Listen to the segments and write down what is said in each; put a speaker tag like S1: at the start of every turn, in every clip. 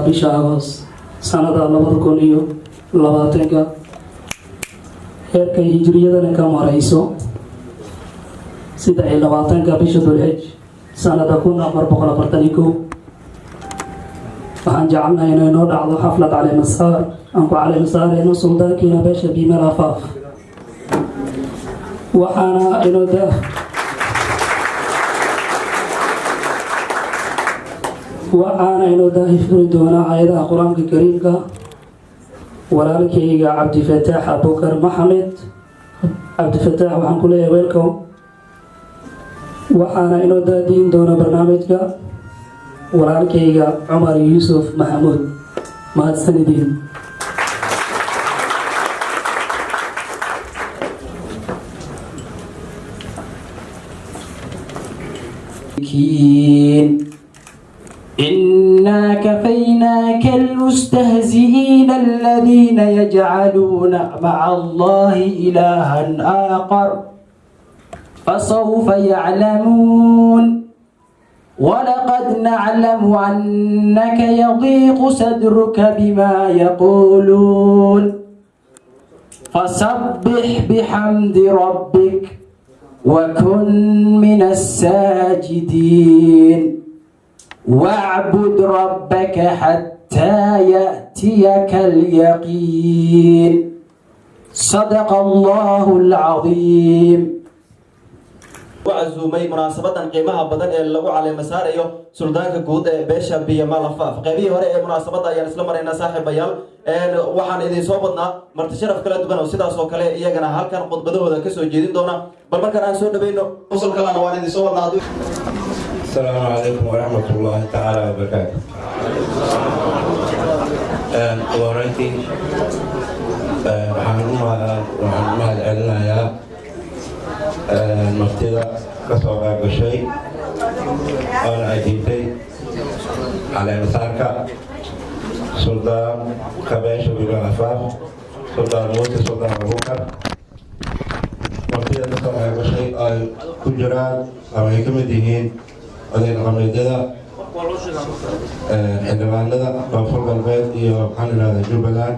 S1: bisha Agost sanada 2020 heerka hijriyadana ka marayso 23 bisha Dhulxij sanada 1441 waxaan jecelnahay inay noo dhacdo xaflad caleemasaar aan ku caleemasaarayno suldaankiina beesha Biimel Afaaf waxaana inoo daahifuri doonaa aayadaha qur-aanka kariimka walaalkayga Cabdifataax Abubakar Maxamed. Cabdifataax waxaan ku leeyahay welcome. waxaana inoo daadiin doona barnaamijka walaalkayga Cumar Yuusuf Maxamuud. mahadsanidin.
S2: إنا كفيناك المستهزئين الذين يجعلون مع الله إلها آخر فسوف يعلمون ولقد نعلم أنك يضيق صدرك بما يقولون فسبح بحمد ربك وكن من الساجدين واعبد ربك حتى يأتيك اليقين صدق الله العظيم.
S3: وعزومي مناسبة قيمها بدن اللغو على مساريو سلطانك قود بيشا بيمال أفاف قيبيه هوري مناسبة يعني سلام رينا صاحب بيال waxaan idin soo badnaa marti sharaf kala duwan oo sidaas oo kale iyagana halkan khudbadahooda ka soo jeedin doona bal markaan aan soo dhaweeyno usul kalena waan idin soo wadnaa.
S4: السلام عليكم ورحمة الله تعالى وبركاته. ورأيتي وحنما العلنا يا المفتدى كسوغا بشيء أنا أجيبتي على مسارك سلطان خبيش بن عفاف سلطان موسى سلطان أبوبكر مفتدى كسوغا بشيء كجران أو هيكمديين odayn qamidada xildhibaanada koonfur galbeed iyo maxaan idhahdaa Jubbaland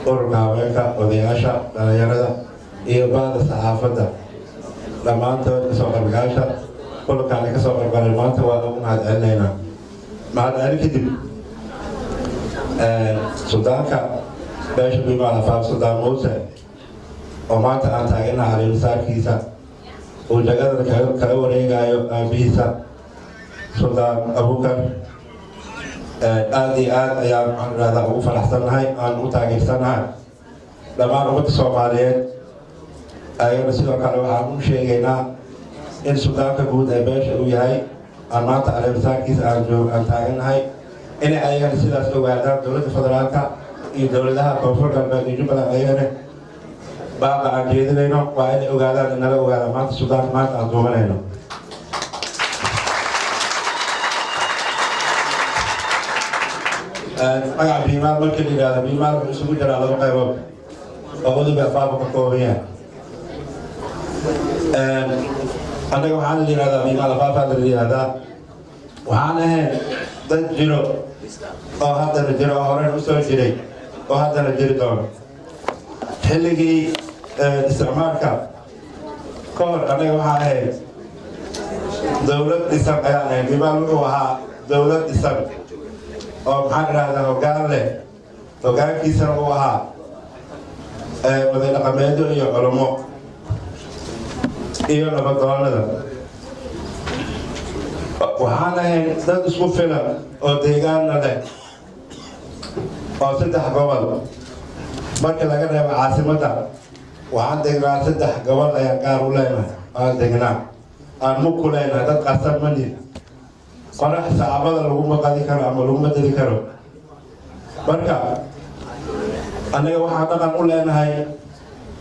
S4: ururka haweenka odayaasha dhalinyarada iyo baada saxaafadda dhammaantood kasoo qaybgalayaasha kulankaan ay kasoo qaybgaleen maanta waa ugu mahadcelinaynaa. mahadcelin kadib suldaanka beesha Biimel Afaaf Suldaan Muuse oo maanta aan taaganahay caleemasaarkiisa وجاءنا كأولين جايو بيسا سلطان أبوبكر آدي أيام هذا أبو فلحسن هاي أن متاجر سنة لما نبت الصوماليين أيام سيدا كانوا عامون شيء جينا إن سلطان كبود أبيش وياي أن ما تعلم ساكيس أن تاجر هاي إن أيام سيدا سلوا هذا دولة فدرالك الدولة كونفور كان بيجوا بلا أيام بعد عن جيدنا وعين أوغادا نلا أوغادا ما تسودان ما تأذوبنا أنا بيمال ممكن إذا بيمال سوي جرا لو كيف أقول بأفعال كوبية أنا كمان اللي هذا بيمال أفعال اللي هذا وأنا تجرو أو هذا الجرو أورن وسوي جري أو هذا الجري دون حلقي استعمارك كور أنا وحاي دولة إسلام يعني بيمال وها دولة إسلام أو محل هذا وقال له وقال كيسر وها بدنا قميدو يعلمو نبضان هذا وحنا ده اسمه فيلم أو ديجان هذا أو سدح قبل marka laga reebo caasimada waxaan degnaa 3 gobol ayaan gaar u leenahay aan degnaa aan muku leenahay dad qasab mani qorax saacada lagu maqadi karo ama lagu madali karo marka anaga waxaan dhaqan u leenahay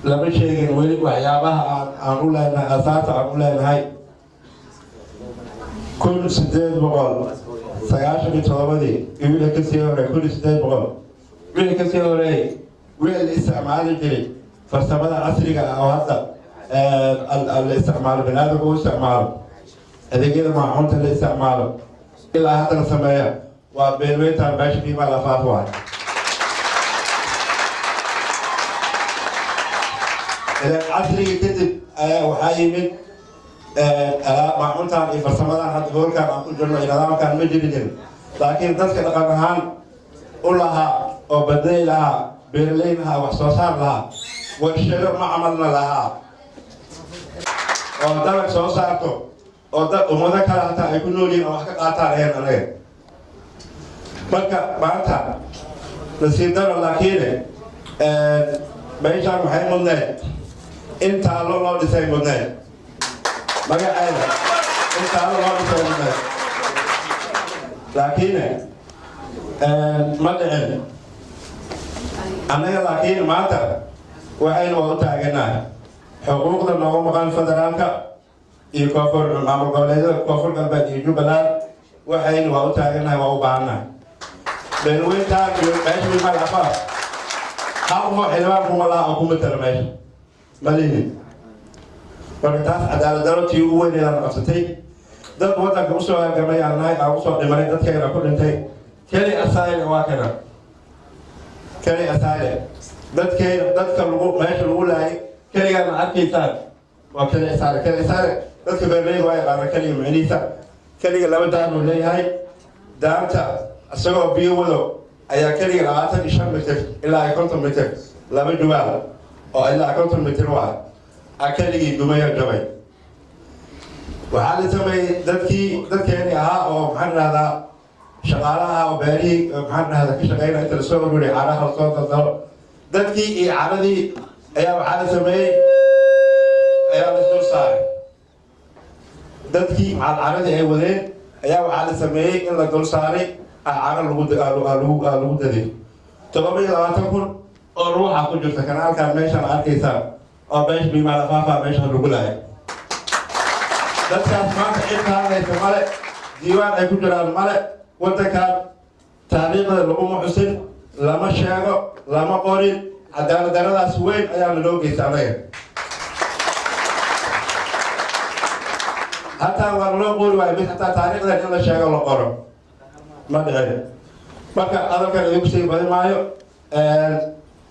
S4: lama sheegin weli waxyaabaha aan u leenahay asaasa aan u leenahay 1897 iyo kasii hore 1800 wixii kasii hore وين الاستعمال الجديد فاستعمال عصري او هذا الاستعمال بنادم هو استعمال هذا كده معهم الاستعمال الى هذا السمايا وبيرويتها باش بيما لفافوها إذا عصري كتب وحايمين معمولتها في فرسمتها حتى بقول كان أقول جنة إلى ذلك كان مجرد لكن تذكر لقناهان قلها وبدأ لها بيرلينها وحصوصار لها والشرب ما عملنا لها ودلك صوصارته ومذكر حتى يكونوا لي وحكا قاطع لهم عليه marka maanta nasiib daro laakiin meeshaan waxay mudneed intaa loo dhisay mudneed magaceeda intaa loo dhisay mudneed laakiin ma dhicin annaga laakiin maanta waxaynu u taaganahay xuquuqda noogu maqan federaalka iyo koonfur maamul goboleedyada koonfur galbeed iyo jubbaland waxaynu waa u taaganahay waa u baahannahay بينوينتان ماشي من العفاف حرموا حلوانكم الله حكومة الماشي مليني ورقتاس عدالة دولتي وين إلى نقصتي دب وضعك وصوا جميع الناي أو وصوا لمن يدك كيرا كل انتي كلي أسائل واكنا كلي أسائل دت كير دت كلو ماشي الأولى كلي أنا أكيد ثان وكلي أسائل دت كبرني واي أنا كلي معنيسا كلي لما داروا لي هاي دامتا asagoo biyo wado ayaa kaliya 25 mitir ilaa 50 mitir laba duwaal oo ilaa 50 mitir waa akaligii dumaya jabay waxaa la sameeyay dadkeeni ahaa oo maxaan rahdaa shaqaalaha oo beerihii maxaan rahdaa ka shaqeynaya inta lasoo ururiy caraha lasoo daldalo dadkii iyo caradii ayaa waxaa la sameeyey ayaa la soo saaray dadkii caradii ay wadeen ayaa waxaa la sameeyey in la dul saaray عارض لو ددي تقبل لواتكون أروح أقول جزء كنال كان ماشان أركيسا أو باش بما لفافا ماشان رجولاي دكتور ما تعرف هذا المال ديوان أكون جرال المال وتكال تاريخ لقوم حسين لما شاعر لما قارئ عدالة دارا سوين أيام لوجي سامي حتى ولو قولوا أبي حتى تاريخ دارا شاعر ولا قارئ ما دعي marka adalkan idinku sii badin maayo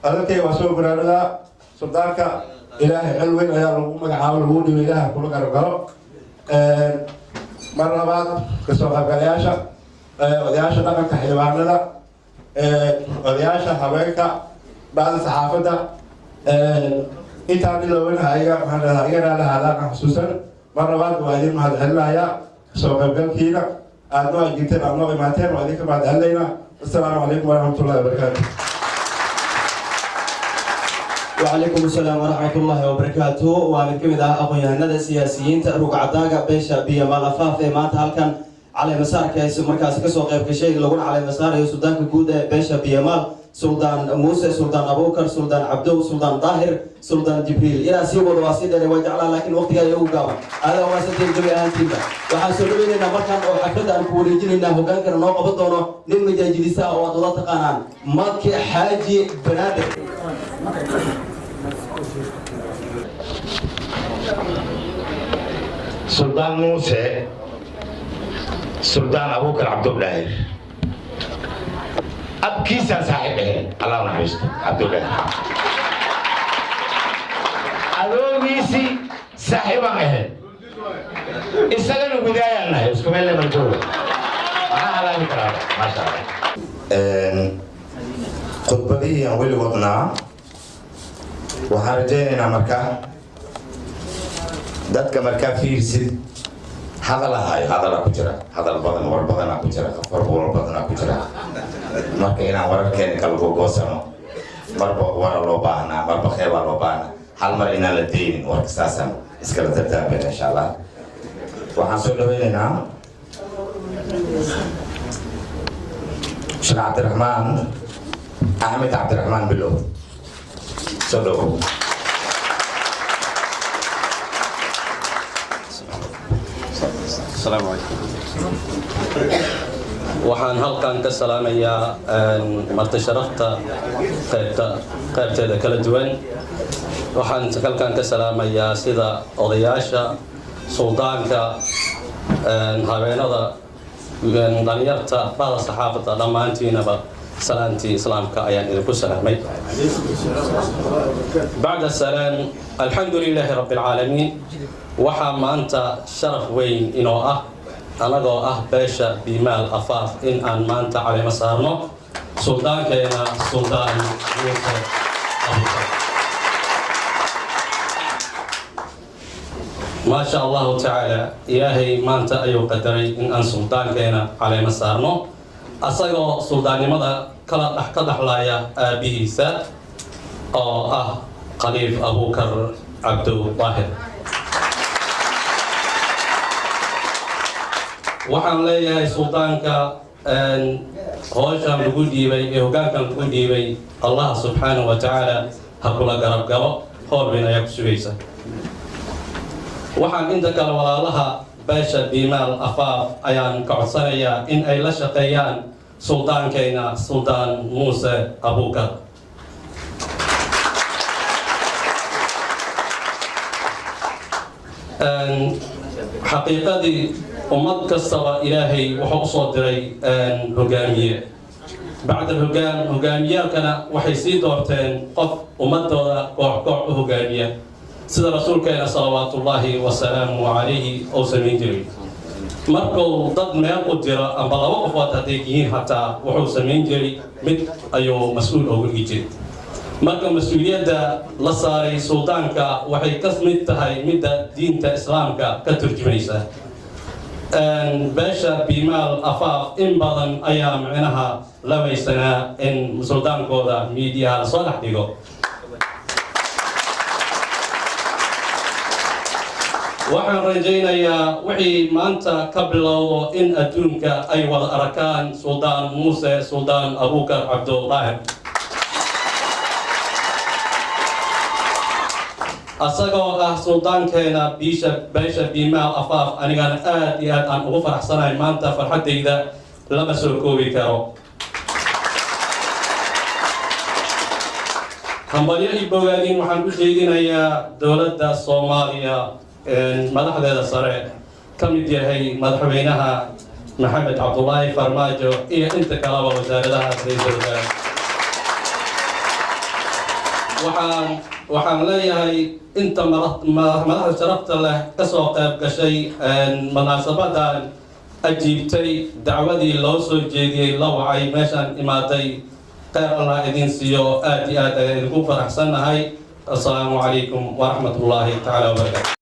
S4: adalkay waa soo garaarada suldaanka ilaahay xil weyn ayaa lagu magacaabo lagu dhiibay ilaaha kula gargalo mar labaad kasoo qaybgalayaasha odayaasha dhaqanka xildhibaanada odayaasha haweenka bacda saxaafadda intaan ilowin ayaga maxaan dhahaa iyagana la hadaan xusuusan mar labaad waa idin mahadcelinayaa kasoo qaybgalkiina أنا جيت أنا بماتين وعليكم بعد علينا السلام عليكم ورحمة الله وبركاته.
S3: وعليكم السلام ورحمة الله وبركاته. ومن كمدة أخويا هنا السياسيين تروق عداقة بيش بيا مالفاف ما تهلكن على مسار كيس مركز كسوق كشيء لقون على مسار السودان كجودة بيش بيا مال سلطان موسى سلطان أبو بكر سلطان عبدو سلطان طاهر سلطان جبريل إلى سيوب الواسطة لوجعل لكن وقت جاي يوقع هذا واسطة الجميع أنتينا وحاسبوا لنا مركان أو حفلة أن كوريجين إنه كان كنا نوقف الدورة نم جلسة أو أضلاع قنان مك حاجي بنادر
S4: سلطان موسى سلطان أبو بكر عبد الله أبكيسا صاحبه الله نحفظه عبد الله ألوميسي صاحبه إسألنا بداية لنا يسكم اللي مجهول ما على فكرة ما شاء الله خطبتي أولي وطنا وحرجينا مركا دتك مركا في سد هذا لا هاي هذا لا كجرا هذا البدن والبدن كجرا كفر والبدن كجرا marka inaan wararkeena kala gogoosano marba wara loo baahnaa marba qeyba loo baahnaa hal mar inaan la deynin warka saasaan iskala dardaarmayna insha allah waxaan soo dhaweynaynaa sheekh cabdiraxmaan axmed cabdiraxmaan bilow soo dhawow
S5: السلام عليكم waxaan halkan ka salaamayaa marti sharafta qaybteeda kala duwan waxaan halkan ka salaamayaa sida odayaasha suldaanka haweenada dhalinyarta bada saxaafadda dhammaantiinaba salaantii islaamka ayaan idinku salaamay. bacda salaam, alxamdu lilaahi rabbi alcaalamiin. waxaa maanta sharaf weyn inoo ah anagoo ah beesha biimaal afaaf in aan maanta caleemo saarno suldaankeena suldaan muuse abuukar. ما شاء الله تعالى إلهي ما أنت أيو قدري إن أن سلطان كينا على مسارنا أصيغو سلطاني ماذا كلا أحكد حلايا به سا أو خليف أبو بكر عبد الطاهر وحن لي سلطان كا هوشام لقودي بي إهوغان كان لقودي بي الله سبحانه وتعالى هكولا قرب قرب هو بنا يكسويسا. waxaan inta kale walaalaha beesha biimaal afaaf ayaan ka codsanayaa in ay la shaqeeyaan suldaankeena suldaan muuse abuukar. xaqiiqadii ummad kastaba ilaahay wuxuu usoo diray hogaamiye. bacda hogaamiyaalkana waxay sii doorteen qof ummadooda koox koox u hogaamiya sida rasuulkeena salawaatullaahi wasalaamu calayhi oo samayn jiray. markuu dad meel u diro amba laba qofood hadday yihiin hataa wuxuu samayn jiray mid ayuu mas-uul ooga dhigi jiray. marka mas-uuliyadda la saaray suldaanka waxay ka mid tahay midda diinta islaamka ka turjumaysa. beesha biimaal afaaf in badan ayaa micnaha labaysanaa in suldaankooda miidiyaha lasoo dhex dhigo. waxaan rajaynayaa wixii maanta ka bilowdo in adduunka ay wada arkaan suldaan muuse suldaan abuukar cabduldaahir asagoo ah suldaankeena beesha biimaal afaaf. anigana aad iyo aad aan ugu faraxsanahay maanta, farxaddayda lama soo koobi karo. hambalyo iyo bogaadin waxaan u jeedinayaa dowladda Soomaaliya madaxdeeda sare ka mid yahay madaxweynaha maxamed cabdullaahi farmaajo iyo inta kaleba wasaaradaha ra'iisul waxaan leeyahay inta madaxda sharafta leh ka soo qayb gashay munaasabadan ajiibtay dacwadii loo soo jeediyey la wacay meeshaan imaaday. khayr allah idin siiyo, aad iyo aad ayaan idinku faraxsannahay. السلام عليكم ورحمة الله تعالى وبركاته.